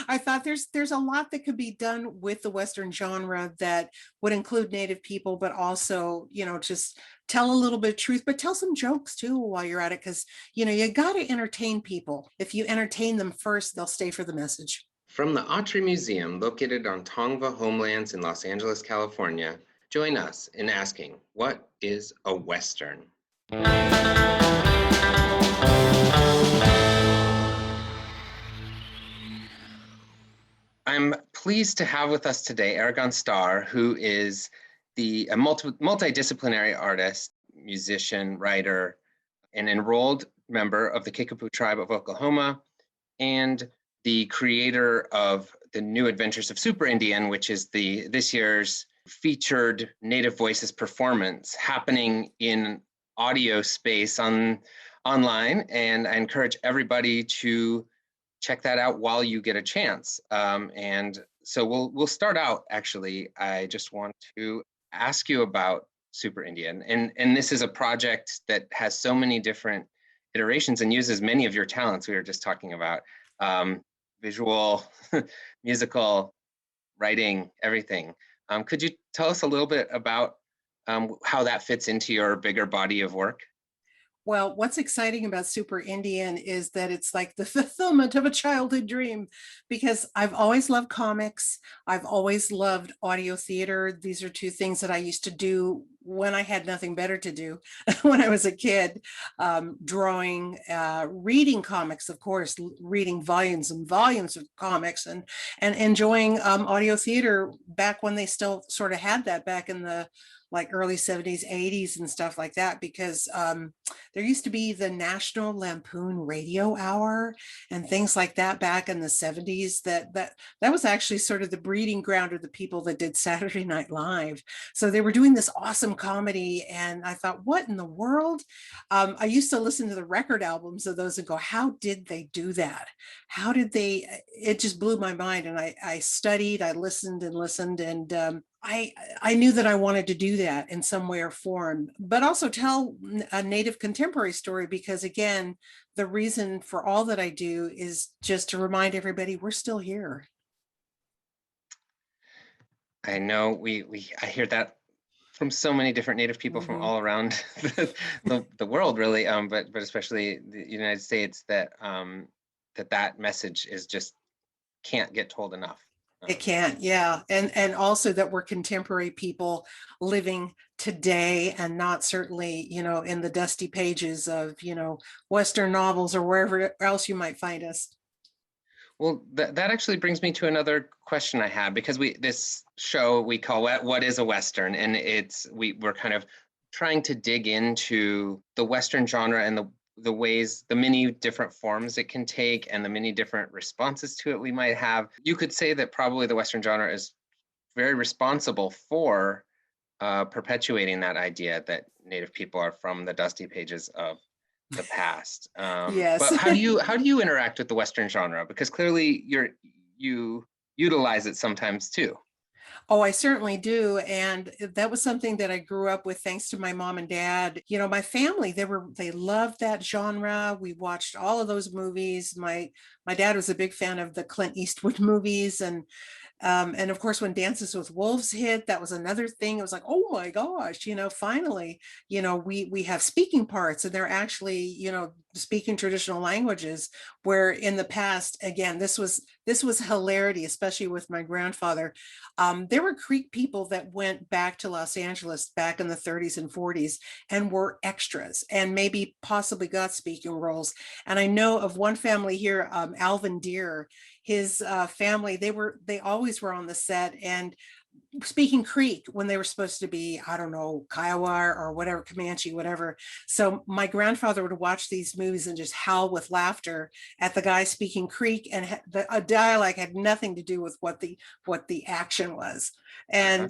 I thought there's a lot that could be done with the Western genre that would include Native people, but also, just tell a little bit of truth, but tell some jokes too while you're at it. Cause you got to entertain people. If you entertain them first, they'll stay for the message. From the Autry Museum, located on Tongva homelands in Los Angeles, California, join us in asking, what is a Western? I'm pleased to have with us today Arigon Starr, who is a multidisciplinary artist, musician, writer, an enrolled member of the Kickapoo Tribe of Oklahoma, and the creator of the New Adventures of Super Indian, which is this year's featured Native Voices performance happening in audio space online. And I encourage everybody to check that out while you get a chance. And so we'll start out, actually. I just want to ask you about Super Indian. And this is a project that has so many different iterations and uses many of your talents we were just talking about. Visual, musical, writing, everything. Could you tell us a little bit about how that fits into your bigger body of work? Well, what's exciting about Super Indian is that it's like the fulfillment of a childhood dream, because I've always loved comics. I've always loved audio theater. These are two things that I used to do when I had nothing better to do when I was a kid. Drawing, reading comics, of course, reading volumes and volumes of comics, and enjoying audio theater back when they still sort of had that back in the like early 70s, 80s and stuff like that, because there used to be the National Lampoon Radio Hour and things like that back in the 70s. That was actually sort of the breeding ground of the people that did Saturday Night Live. So they were doing this awesome comedy, and I thought, what in the world? I used to listen to the record albums of those and go, how did they do that? How did they? It just blew my mind. And I studied, I listened and listened, and I knew that I wanted to do that in some way or form, but also tell a Native contemporary story, because again, the reason for all that I do is just to remind everybody we're still here. I know I hear that from so many different Native people from all around the world, really, but especially the United States, that that message is just can't get told enough. It can't, yeah. And also that we're contemporary people living today, and not certainly, in the dusty pages of, Western novels or wherever else you might find us. Well, that actually brings me to another question I have, because this show we call What is a Western? And we're kind of trying to dig into the Western genre and the ways, the many different forms it can take and the many different responses to it we might have. You could say that probably the Western genre is very responsible for perpetuating that idea that Native people are from the dusty pages of the past. Yes. But how do you interact with the Western genre? Because clearly you utilize it sometimes too. Oh, I certainly do. And that was something that I grew up with thanks to my mom and dad. My family, they loved that genre. We watched all of those movies. My dad was a big fan of the Clint Eastwood movies, and of course, when Dances with Wolves hit, that was another thing. It was like, oh my gosh, finally, we have speaking parts, and they're actually, speaking traditional languages, where in the past, again, this was hilarity, especially with my grandfather. There were Creek people that went back to Los Angeles back in the 30s and 40s and were extras and maybe possibly got speaking roles. And I know of one family here, Alvin Deer, his family, they always were on the set and speaking Creek when they were supposed to be, I don't know, Kiowa or whatever, Comanche, whatever. So my grandfather would watch these movies and just howl with laughter at the guy speaking Creek, and a dialect had nothing to do with what the action was. And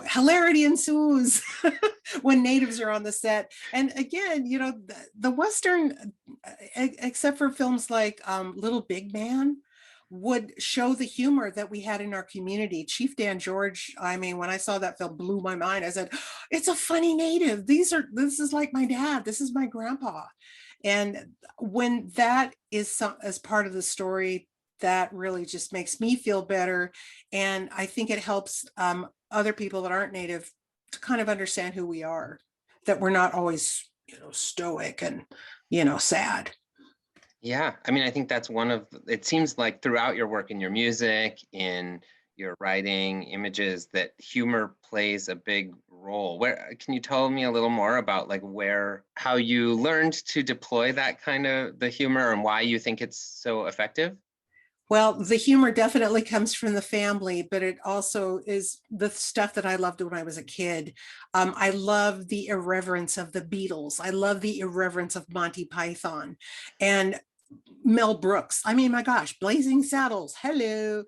hilarity ensues when natives are on the set. And again, the Western, except for films like Little Big Man, would show the humor that we had in our community. Chief Dan George, I mean, when I saw that film, blew my mind. I said, it's a funny native. This is like my dad. This is my grandpa. And when that is as part of the story, that really just makes me feel better. And I think it helps other people that aren't Native to kind of understand who we are, that we're not always, stoic and, sad. Yeah, I mean, I think that's one of, it seems like throughout your work in your music, in your writing, images, that humor plays a big role. Where can you tell me a little more about like how you learned to deploy that kind of the humor and why you think it's so effective? Well, the humor definitely comes from the family, but it also is the stuff that I loved when I was a kid. I love the irreverence of the Beatles. I love the irreverence of Monty Python and Mel Brooks. I mean, my gosh, Blazing Saddles. Hello.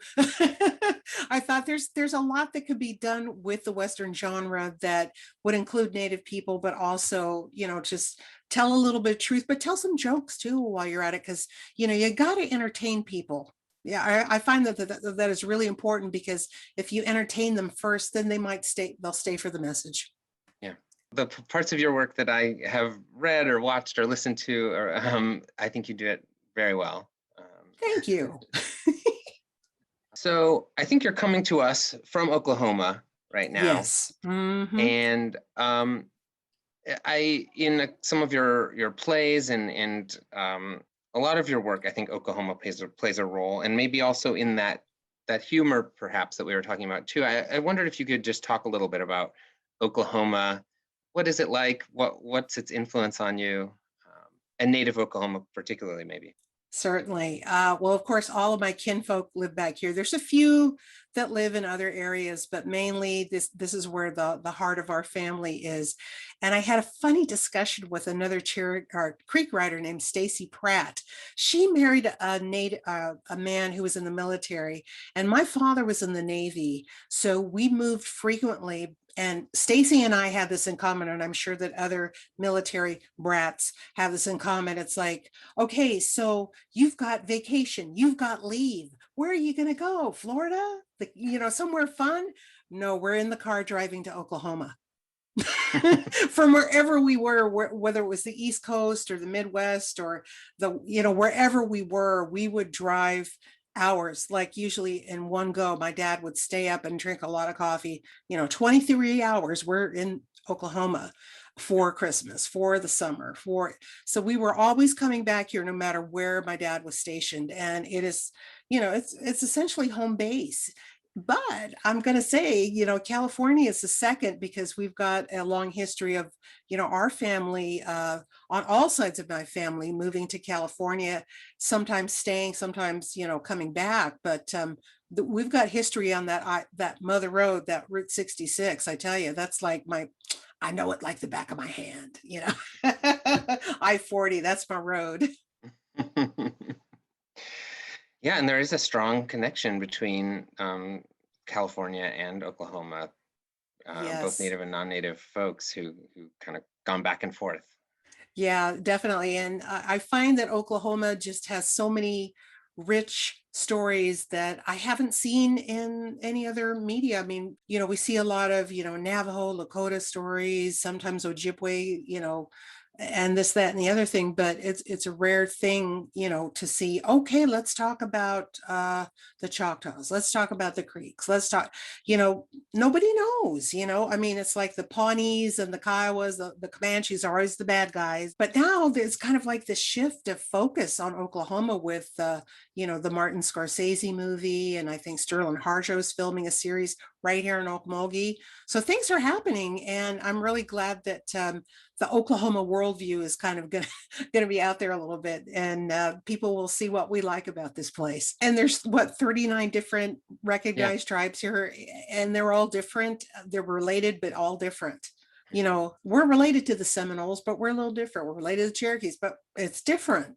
I thought there's a lot that could be done with the Western genre that would include Native people, but also, just tell a little bit of truth, but tell some jokes too while you're at it, because you got to entertain people. Yeah, I find that is really important, because if you entertain them first, then they'll stay for the message. Yeah. The parts of your work that I have read or watched or listened to, or I think you do it very well. Thank you. So I think you're coming to us from Oklahoma right now, Yes. Mm-hmm. and some of your plays and a lot of your work, I think Oklahoma plays a role, and maybe also in that humor perhaps that we were talking about too. I wondered if you could just talk a little bit about Oklahoma. What is it like? What's its influence on you, and Native Oklahoma particularly, maybe? Certainly. Well, of course, all of my kinfolk live back here. There's a few that live in other areas, but mainly this is where the heart of our family is. And I had a funny discussion with another Creek writer named Stacy Pratt. She married a man who was in the military, and my father was in the Navy, so we moved frequently. And Stacy and I had this in common, and I'm sure that other military brats have this in common. It's like, okay, so you've got vacation, you've got leave. Where are you going to go? Florida? Somewhere fun? No, we're in the car driving to Oklahoma. From wherever we were, whether it was the East Coast or the Midwest or wherever we were, we would drive hours, like usually in one go. My dad would stay up and drink a lot of coffee. 23 hours. We're in Oklahoma for Christmas, for the summer, so we were always coming back here no matter where my dad was stationed. And it is, it's essentially home base. But I'm going to say, California is the second, because we've got a long history of, our family, on all sides of my family, moving to California, sometimes staying, sometimes, coming back. But we've got history on that Mother Road, that Route 66. I tell you, that's like I know it like the back of my hand, I-40, that's my road. Yeah, and there is a strong connection between California and Oklahoma, both Yes. native and non-native folks who kind of gone back and forth. Yeah, definitely. And I find that Oklahoma just has so many rich stories that I haven't seen in any other media. I mean, we see a lot of, Navajo, Lakota stories, sometimes Ojibwe, and this, that, and the other thing, but it's a rare thing, to see. Okay, let's talk about the Choctaws. Let's talk about the Creeks. Let's talk, nobody knows, I mean, it's like the Pawnees and the Kiowas, the Comanches are always the bad guys. But now there's kind of like this shift of focus on Oklahoma with, the Martin Scorsese movie. And I think Sterling Harjo is filming a series right here in Okmulgee. So things are happening. And I'm really glad that the Oklahoma worldview is kind of going to be out there a little bit, and people will see what we like about this place. And there's 39 different Yeah. recognized tribes here, and they're all different. They're related, but all different. We're related to the Seminoles, but we're a little different. We're related to the Cherokees, but it's different.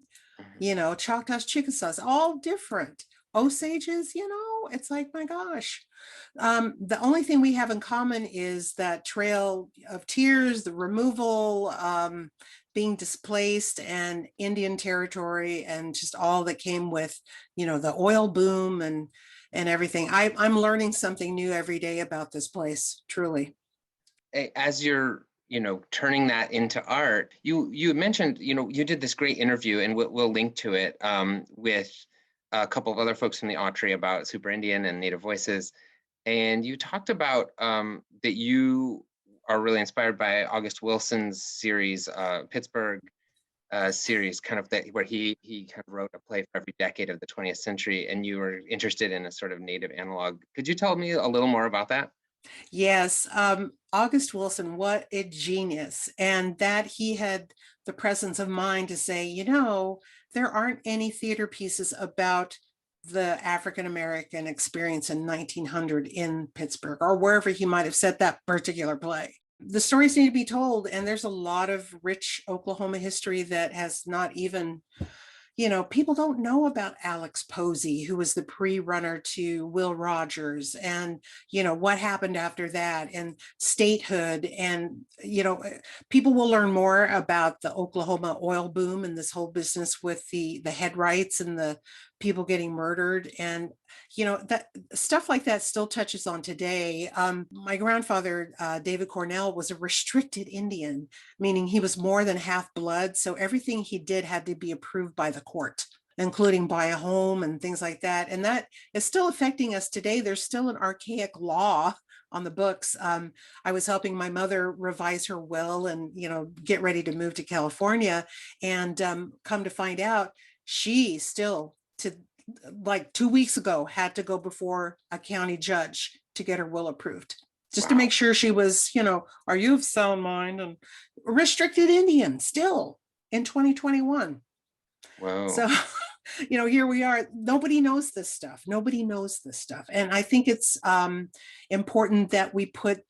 Choctaws, Chickasaws, all different. Osages, it's like, my gosh. The only thing we have in common is that Trail of Tears, the removal, being displaced, and Indian territory, and just all that came with, the oil boom and everything. I'm learning something new every day about this place, truly. As you're turning that into art, you mentioned you did this great interview, and we'll link to it, with a couple of other folks from the Autry about Super Indian and Native Voices. And you talked about that you are really inspired by August Wilson's series, Pittsburgh series, kind of that where he kind of wrote a play for every decade of the 20th century, and you were interested in a sort of native analog. Could you tell me a little more about that? Yes, August Wilson, what a genius. And that he had the presence of mind to say, there aren't any theater pieces about the African American experience in 1900 in Pittsburgh or wherever he might have set that particular play. The stories need to be told, and there's a lot of rich Oklahoma history that has not even people don't know about Alex Posey, who was the pre-runner to Will Rogers, and what happened after that, and statehood, and people will learn more about the Oklahoma oil boom and this whole business with the headrights and the people getting murdered, and that stuff like that still touches on today. My grandfather, David Cornell, was a restricted Indian, meaning he was more than half blood. So everything he did had to be approved by the court, including buy a home and things like that. And that is still affecting us today. There's still an archaic law on the books. I was helping my mother revise her will and, get ready to move to California. And come to find out, she still, to like 2 weeks ago, had to go before a county judge to get her will approved, just to Wow. make sure she was, are you of sound mind, and restricted Indian still in 2021. Whoa. So, here we are. Nobody knows this stuff. Nobody knows this stuff. And I think it's important that we put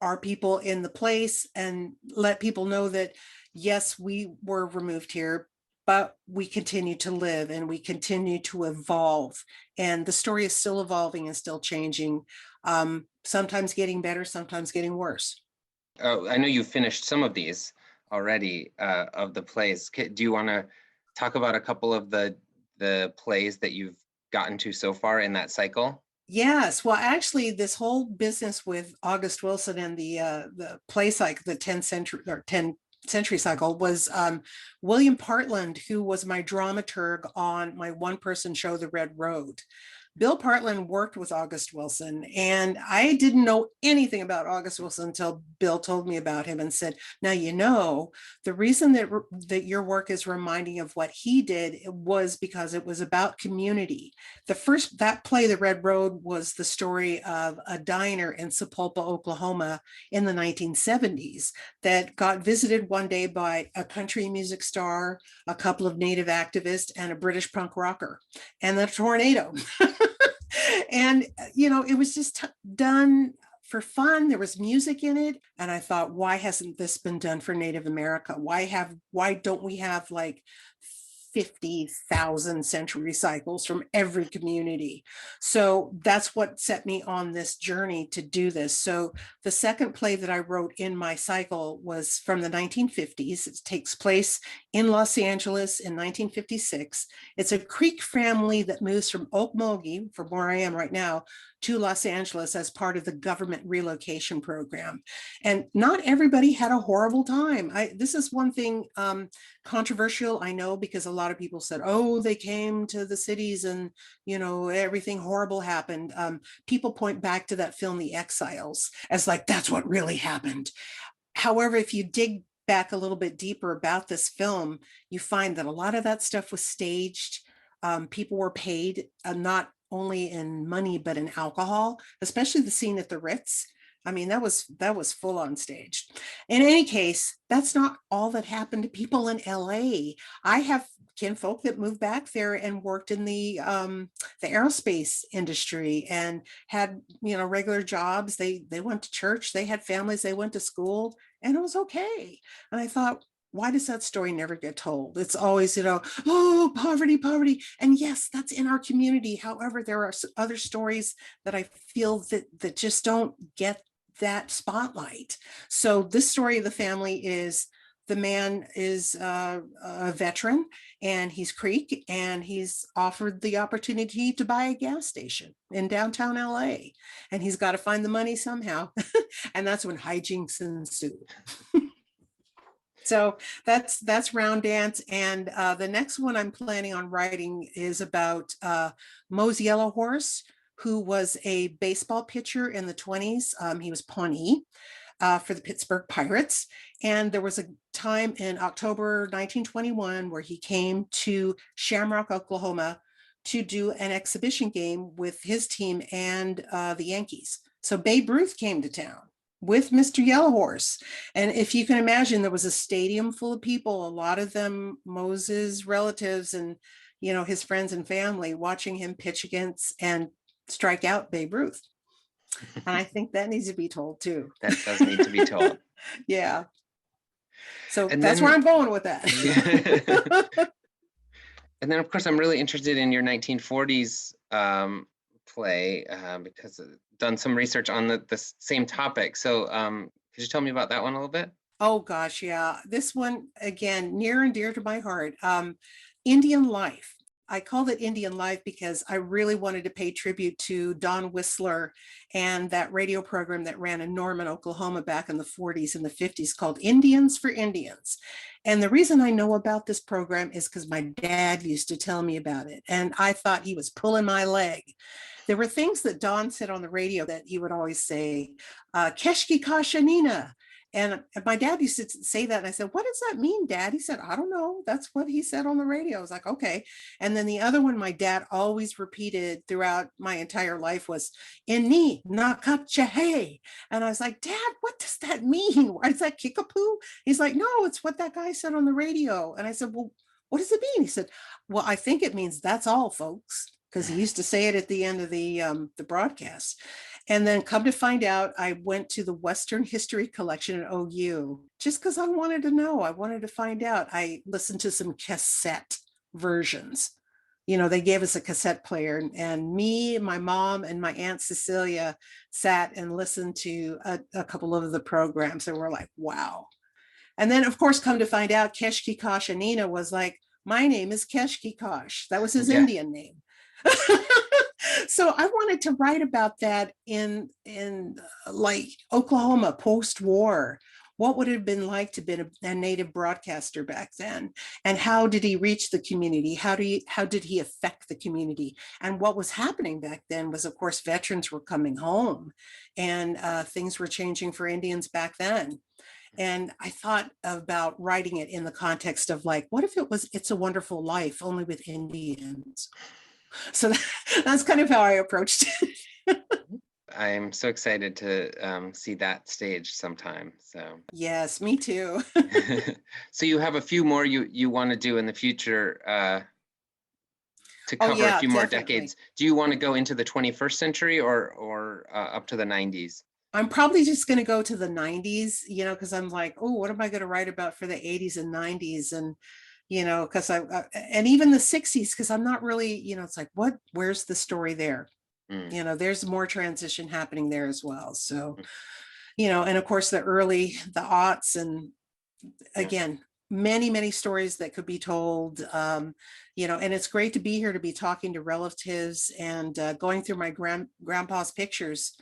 our people in the place and let people know that, yes, we were removed here, but we continue to live and we continue to evolve. And the story is still evolving and still changing, sometimes getting better, sometimes getting worse. Oh, I know you finished some of these already of the plays. Do you want to talk about a couple of the plays that you've gotten to so far in that cycle? Yes, well, actually, this whole business with August Wilson and the play cycle, the 10th century or 10 century cycle, was William Partland, who was my dramaturg on my one-person show, The Red Road. Bill Partland worked with August Wilson, and I didn't know anything about August Wilson until Bill told me about him and said, now, the reason that your work is reminding of what he did was because it was about community. That play, The Red Road, was the story of a diner in Sapulpa, Oklahoma in the 1970s that got visited one day by a country music star, a couple of Native activists, and a British punk rocker, and the tornado. And it was just done for fun. There was music in it, and I thought, why hasn't this been done for Native America? Why don't we have like 50,000 century cycles from every community? So that's what set me on this journey to do this. So the second play that I wrote in my cycle was from the 1950s. It takes place in Los Angeles in 1956. It's a Creek family that moves from Okmulgee, from where I am right now, to Los Angeles as part of the government relocation program. And not everybody had a horrible time. This is one thing controversial, I know, because a lot of people said, oh, they came to the cities and, everything horrible happened. People point back to that film, The Exiles, as like, that's what really happened. However, if you dig back a little bit deeper about this film, you find that a lot of that stuff was staged. People were paid not only in money, but in alcohol, especially the scene at the Ritz. I mean, that was full on stage. In any case, that's not all that happened to people in LA. I have kinfolk that moved back there and worked in the aerospace industry and had regular jobs. They went to church, they had families, they went to school, and it was okay. And I thought, why does that story never get told? It's always, oh, poverty, poverty. And yes, that's in our community. However, there are other stories that I feel that just don't get that spotlight. So this story of the family is, the man is a veteran, and he's Creek, and he's offered the opportunity to buy a gas station in downtown LA, and he's got to find the money somehow. And that's when hijinks ensue. So that's Round Dance. And the next one I'm planning on writing is about Mose Yellow Horse, who was a baseball pitcher in the 20s. He was Pawnee for the Pittsburgh Pirates. And there was a time in October 1921 where he came to Shamrock, Oklahoma to do an exhibition game with his team and the Yankees. So Babe Ruth came to town with Mr. Yellow Horse. And if you can imagine, there was a stadium full of people, a lot of them Moses relatives and, you know, his friends and family watching him pitch against and strike out Babe Ruth. And I think that needs to be told too. That does need to be told. Yeah. So And that's then, where I'm going with that. Yeah. And then, of course, I'm really interested in your 1940s play because I've done some research on the same topic. So could you tell me about that one a little bit? Oh gosh, yeah. This one, again, near and dear to my heart. Indian Life. I called it Indian Life because I really wanted to pay tribute to Don Whistler and that radio program that ran in Norman, Oklahoma back in the 40s and the 50s called Indians for Indians. And the reason I know about this program is because my dad used to tell me about it. And I thought he was pulling my leg. There were things that Don said on the radio that he would always say, Keshki Kashanina. And my dad used to say that. And I said, what does that mean, Dad? He said, I don't know. That's what he said on the radio. I was like, okay. And then the other one my dad always repeated throughout my entire life was Inni Nakachahe. And I was like, Dad, what does that mean? Why is that Kickapoo? He's like, no, it's what that guy said on the radio. And I said, well, what does it mean? He said, well, I think it means that's all, folks, because he used to say it at the end of the broadcast. And then come to find out, I went to the Western History Collection at OU just because I wanted to know. I wanted to find out. I listened to some cassette versions. You know, they gave us a cassette player, and me, my mom, and my Aunt Cecilia sat and listened to a couple of the programs, and we're like, wow. And then, of course, come to find out, Keshki Kosh Anina was like, my name is Keshki Kosh. That was his Indian name. So I wanted to write about that in like Oklahoma post-war. What would it have been like to be a native broadcaster back then? And how did he reach the community? How did he affect the community? And what was happening back then was, of course, veterans were coming home and things were changing for Indians back then. And I thought about writing it in the context of like, what if it was It's a Wonderful Life, only with Indians? So that's kind of how I approached it. I'm so excited to see that stage sometime. So yes, me too. So you have a few more you want to do in the future to cover a few more decades. Do you want to go into the 21st century or up to the 90s? I'm probably just going to go to the 90s, you know, because I'm like, oh, what am I going to write about for the 80s and 90s? And you know, because and even the 60s, because I'm not really, you know, it's like, where's the story there? You know, there's more transition happening there as well. So, you know, and of course the aughts, and again, many stories that could be told, you know, and it's great to be here to be talking to relatives and going through my grandpa's pictures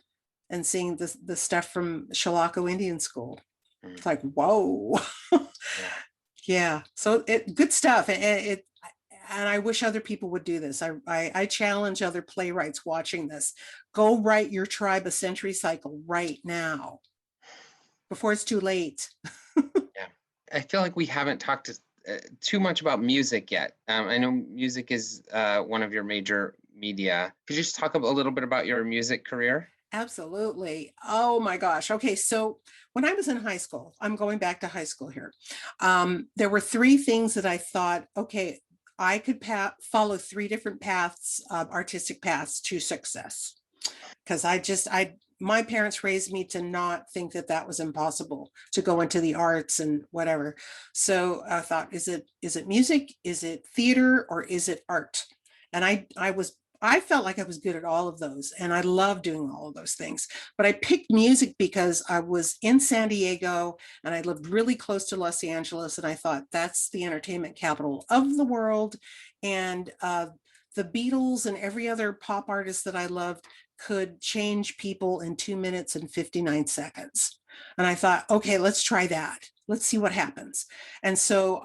and seeing the stuff from Chilocco Indian School. It's like, whoa. Yeah, so good stuff. And I wish other people would do this. I challenge other playwrights watching this. Go write your tribe a century cycle right now before it's too late. Yeah, I feel like we haven't talked too much about music yet. I know music is one of your major media. Could you just talk a little bit about your music career? Absolutely. Oh my gosh. Okay. So when I was in high school, I'm going back to high school here. There were three things that I thought, okay, I could follow three different paths, artistic paths to success. Because my parents raised me to not think that that was impossible to go into the arts and whatever. So I thought, is it music? Is it theater? Or is it art? And I felt like I was good at all of those, and I love doing all of those things. But I picked music because I was in San Diego and I lived really close to Los Angeles, and I thought that's the entertainment capital of the world. And the Beatles and every other pop artist that I loved could change people in 2 minutes and 59 seconds. And I thought, okay, let's try that. Let's see what happens. And so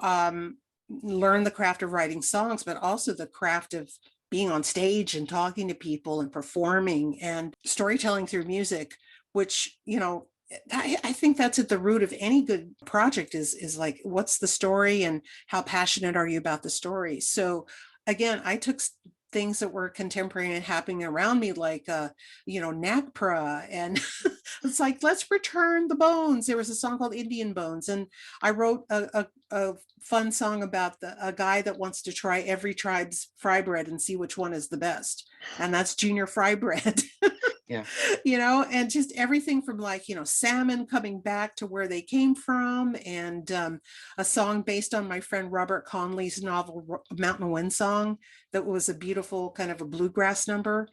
learn the craft of writing songs, but also the craft of being on stage and talking to people and performing and storytelling through music, which, I think that's at the root of any good project is like, what's the story and how passionate are you about the story? So again, I took things that were contemporary and happening around me, like, NAGPRA, and it's like, let's return the bones. There was a song called Indian Bones, and I wrote a fun song about a guy that wants to try every tribe's fry bread and see which one is the best. And that's junior fry bread. Yeah. And just everything from, like, salmon coming back to where they came from, and a song based on my friend Robert Conley's novel Mountain Wind Song, that was a beautiful kind of a bluegrass number.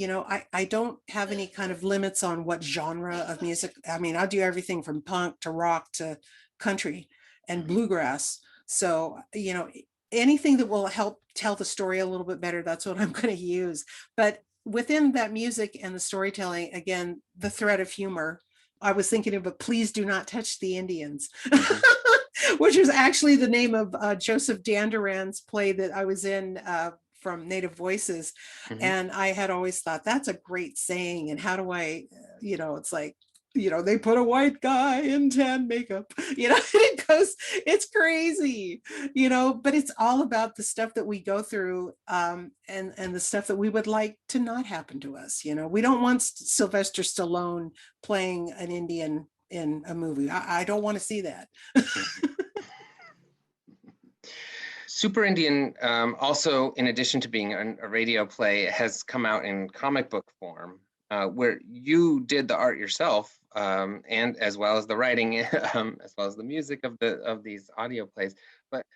I don't have any kind of limits on what genre of music. I mean, I'll do everything from punk to rock to country and bluegrass. So, anything that will help tell the story a little bit better, that's what I'm going to use. But within that music and the storytelling, again, the thread of humor, I was thinking of, but please do not touch the Indians, which was actually the name of Joseph Danduran's play that I was in from Native Voices. And I had always thought, that's a great saying. And how do I, it's like, they put a white guy in tan makeup, it goes, it's crazy, but it's all about the stuff that we go through, and the stuff that we would like to not happen to us. We don't want Sylvester Stallone playing an Indian in a movie. I don't want to see that. Super Indian, also, in addition to being a radio play, has come out in comic book form, where you did the art yourself, and as well as the writing, as well as the music of these audio plays. But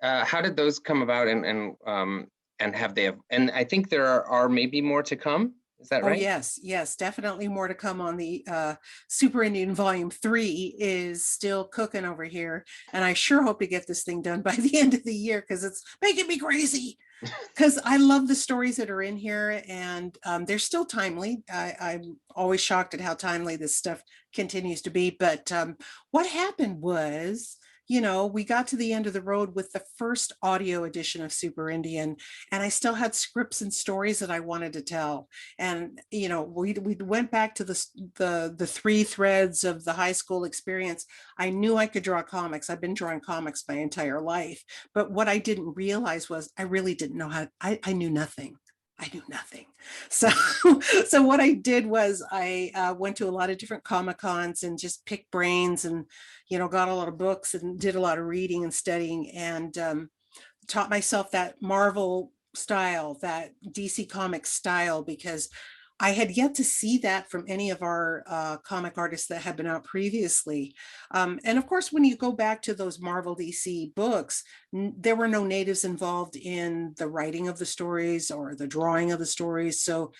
how did those come about, and have they? And I think there are maybe more to come. Is that right? Oh, yes, definitely more to come on the Super Indian Volume 3 is still cooking over here. And I sure hope to get this thing done by the end of the year, because it's making me crazy. Because I love the stories that are in here, and they're still timely. I'm always shocked at how timely this stuff continues to be. But what happened was, we got to the end of the road with the first audio edition of Super Indian, and I still had scripts and stories that I wanted to tell. And we went back to the three threads of the high school experience. I knew I could draw comics. I've been drawing comics my entire life, but what I didn't realize was I really didn't know how. I knew nothing. I knew nothing. So, so what I did was I went to a lot of different Comic Cons and just picked brains, and got a lot of books and did a lot of reading and studying, and taught myself that Marvel style, that DC Comics style, because I had yet to see that from any of our comic artists that had been out previously. And of course, when you go back to those Marvel DC books, there were no natives involved in the writing of the stories or the drawing of the stories. So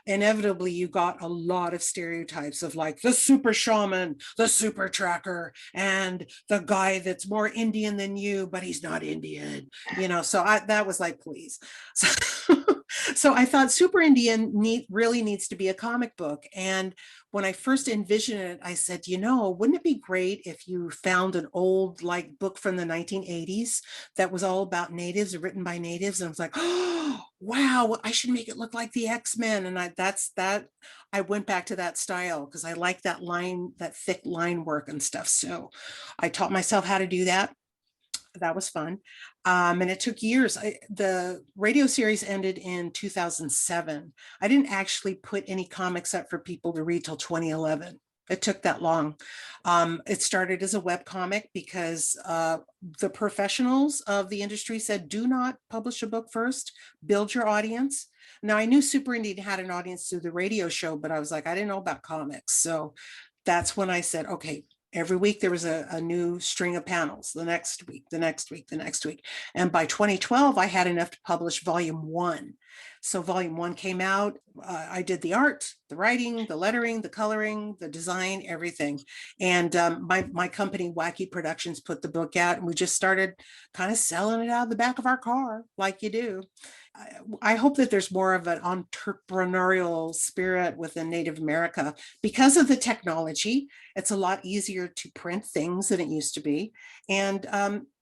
inevitably you got a lot of stereotypes of, like, the super shaman, the super tracker, and the guy that's more Indian than you, but he's not Indian, so that was like, please. So I thought Super Indian really needs to be a comic book. And when I first envisioned it, I said, wouldn't it be great if you found an old, like, book from the 1980s that was all about natives, written by natives? And I was like, oh, wow, I should make it look like the X-Men. And I went back to that style because I like that thick line work and stuff. So I taught myself how to do that. That was fun. And it took years. The radio series ended in 2007. I didn't actually put any comics up for people to read till 2011. It took that long. It started as a web comic because the professionals of the industry said, do not publish a book first, build your audience. Now, I knew Super Indian had an audience through the radio show, but I was like, I didn't know about comics. So that's when I said, okay, every week there was a new string of panels, the next week, the next week, the next week. And by 2012, I had enough to publish volume 1. So volume 1 came out. I did the art, the writing, the lettering, the coloring, the design, everything. And my company, Wacky Productions, put the book out, and we just started kind of selling it out of the back of our car, like you do. I hope that there's more of an entrepreneurial spirit within Native America because of the technology. It's a lot easier to print things than it used to be. And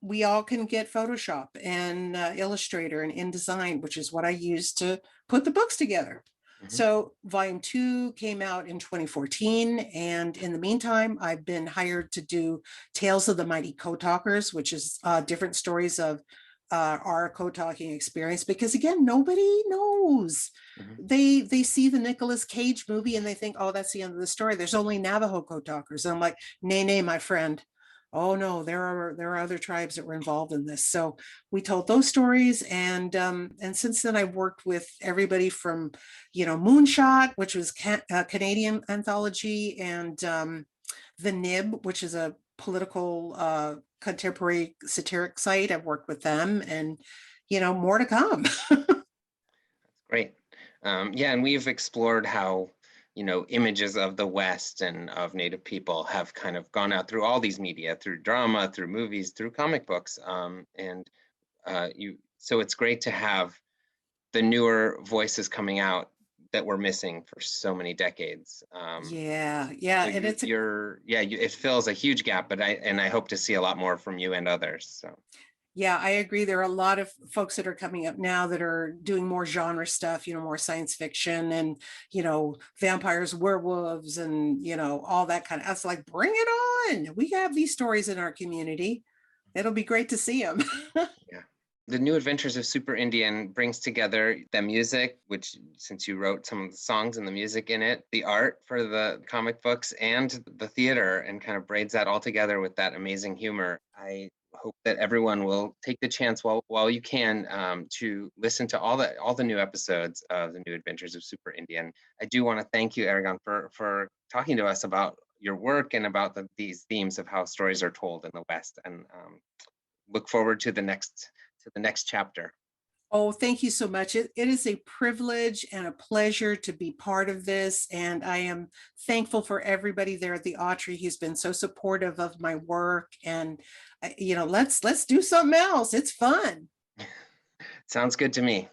we all can get Photoshop and Illustrator and InDesign, which is what I use to put the books together. Mhm. So volume 2 came out in 2014. And in the meantime, I've been hired to do Tales of the Mighty Code Talkers, which is different stories of our code talking experience, because again, nobody knows. Mhm. They see the Nicolas Cage movie and they think, oh, that's the end of the story. There's only Navajo code talkers. And I'm like, nay, my friend. Oh no, there are other tribes that were involved in this. So we told those stories, and since then I've worked with everybody from, Moonshot, which was a Canadian anthology, and the Nib, which is a political contemporary satiric site. I've worked with them, and more to come. Great. Yeah, and we've explored how, images of the West and of Native people have kind of gone out through all these media, through drama, through movies, through comic books. So it's great to have the newer voices coming out that we're missing for so many decades. Yeah, So and it's a it fills a huge gap, but I hope to see a lot more from you and others. So. Yeah, I agree. There are a lot of folks that are coming up now that are doing more genre stuff, more science fiction and, vampires, werewolves, and, all that kind of. I was like, bring it on. We have these stories in our community. It'll be great to see them. Yeah. The New Adventures of Super Indian brings together the music, which, since you wrote some of the songs and the music in it, the art for the comic books, and the theater, and kind of braids that all together with that amazing humor. I hope that everyone will take the chance while you can, to listen to all the new episodes of the New Adventures of Super Indian. I do want to thank you, Arigon, for talking to us about your work and about these themes of how stories are told in the West, and look forward to the next chapter. Oh, thank you so much. It is a privilege and a pleasure to be part of this. And I am thankful for everybody there at the Autry who's been so supportive of my work. And, let's do something else. It's fun. Sounds good to me.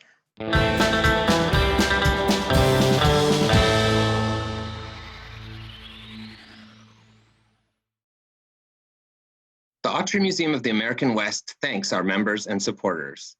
The Autry Museum of the American West thanks our members and supporters.